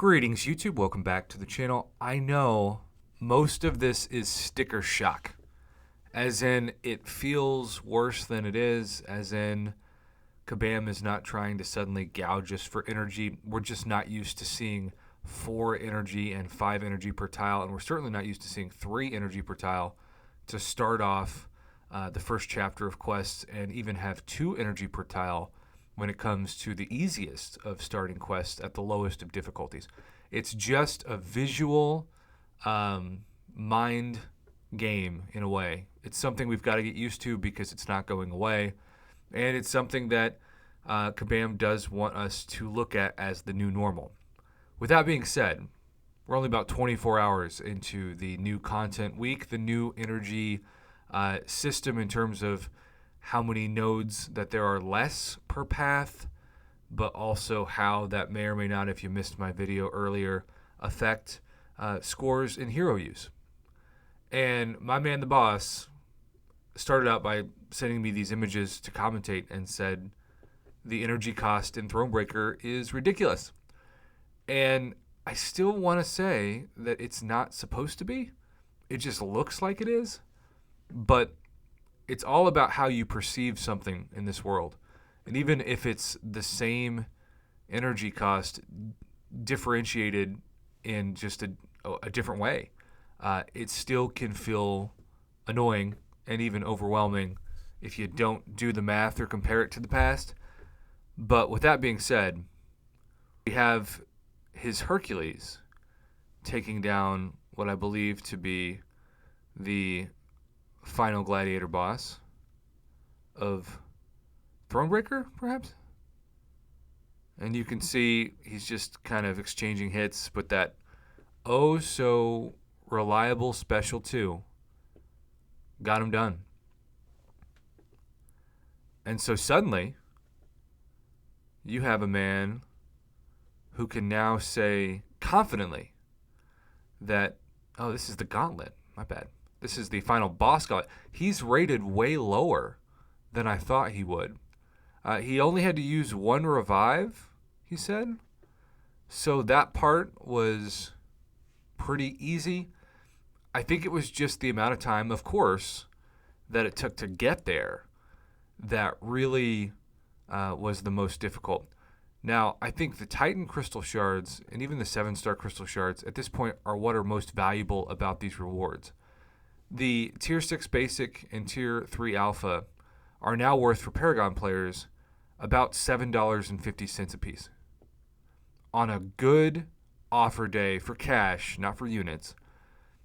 Greetings, YouTube. Welcome back to the channel. I know most of this is sticker shock, as in it feels worse than it is, as in Kabam is not trying to suddenly gouge us for energy. We're just not used to seeing 4 energy and 5 energy per tile, and we're certainly not used to seeing 3 energy per tile to start off the first chapter of quests, and even have 2 energy per tile when it comes to the easiest of starting quests at the lowest of difficulties. It's just a visual mind game in a way. It's something we've got to get used to because it's not going away. And it's something that Kabam does want us to look at as the new normal. With that being said, we're only about 24 hours into the new content week, the new energy system in terms of how many nodes that there are less per path, but also how that may or may not, if you missed my video earlier, affect scores in hero use. And my man, the boss, started out by sending me these images to commentate and said the energy cost in Thronebreaker is ridiculous. And I still want to say that it's not supposed to be. It just looks like it is. But it's all about how you perceive something in this world. And even if it's the same energy cost differentiated in just a different way, it still can feel annoying and even overwhelming if you don't do the math or compare it to the past. But with that being said, we have his Hercules taking down what I believe to be the final gladiator boss of Thronebreaker, perhaps? And you can see he's just kind of exchanging hits, but that oh so reliable special 2 got him done. And so suddenly you have a man who can now say confidently that, oh, this is the Gauntlet. My bad. This is the final boss Gauntlet. He's rated way lower than I thought he would. He only had to use 1 revive, he said. So that part was pretty easy. I think it was just the amount of time, of course, that it took to get there that really was the most difficult. Now, I think the Titan Crystal Shards and even the 7-star Crystal Shards at this point are what are most valuable about these rewards. The Tier 6 Basic and Tier 3 Alpha are now worth for Paragon players about $7.50 a piece. On a good offer day for cash, not for units,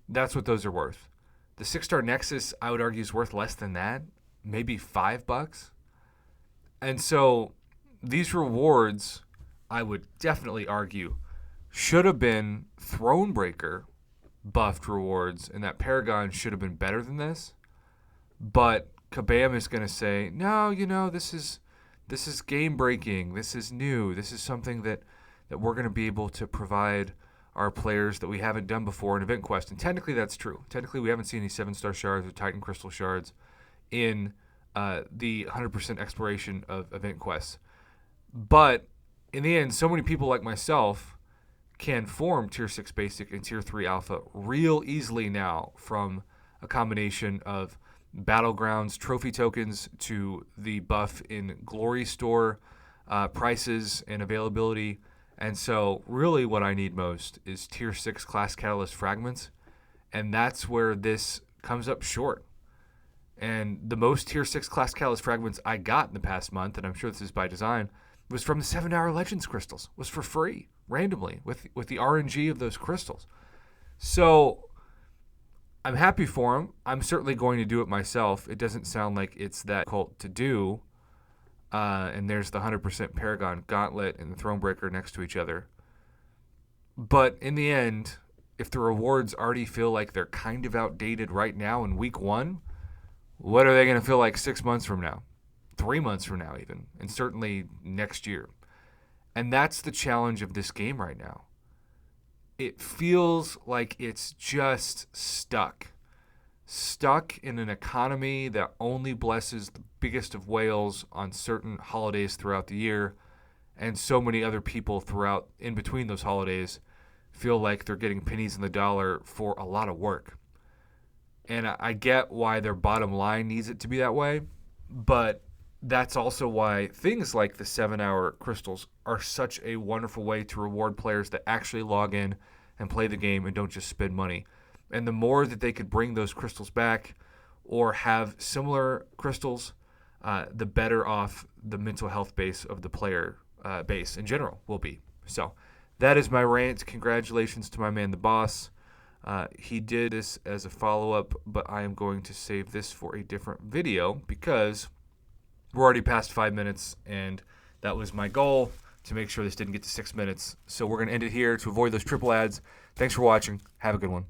that's what those are worth. The 6-star Nexus, I would argue, is worth less than that, maybe $5. And so these rewards, I would definitely argue, should have been Thronebreaker buffed rewards, and that Paragon should have been better than this. But Kabam is going to say, no, this is game breaking. This is new. This is something that we're going to be able to provide our players that we haven't done before in Event Quest. And technically that's true. Technically we haven't seen any 7-star shards or Titan Crystal Shards in the 100% exploration of Event Quests. But in the end, so many people like myself can form Tier 6 Basic and Tier 3 Alpha real easily now from a combination of Battlegrounds trophy tokens to the buff in Glory Store prices and availability. And so really what I need most is Tier 6 Class Catalyst Fragments, and that's where this comes up short. And the most Tier 6 Class Catalyst Fragments I got in the past month, and I'm sure this is by design, was from the 7-hour Legends crystals. Was for free, randomly, with the RNG of those crystals. So I'm happy for him. I'm certainly going to do it myself. It doesn't sound like it's that difficult to do. And there's the 100% Paragon Gauntlet and the Thronebreaker next to each other. But in the end, if the rewards already feel like they're kind of outdated right now in week 1, what are they going to feel like 6 months from now? 3 months from now even, and certainly next year. And that's the challenge of this game right now. It feels like it's just stuck in an economy that only blesses the biggest of whales on certain holidays throughout the year, and so many other people throughout in between those holidays feel like they're getting pennies in the dollar for a lot of work. And I get why their bottom line needs it to be that way, but that's also why things like the 7-hour crystals are such a wonderful way to reward players that actually log in and play the game and don't just spend money. And the more that they could bring those crystals back or have similar crystals, the better off the mental health base of the player base in general will be. So that is my rant. Congratulations to my man, the boss. He did this as a follow-up, but I am going to save this for a different video because we're already past 5 minutes, and that was my goal, to make sure this didn't get to 6 minutes. So we're going to end it here to avoid those triple ads. Thanks for watching. Have a good one.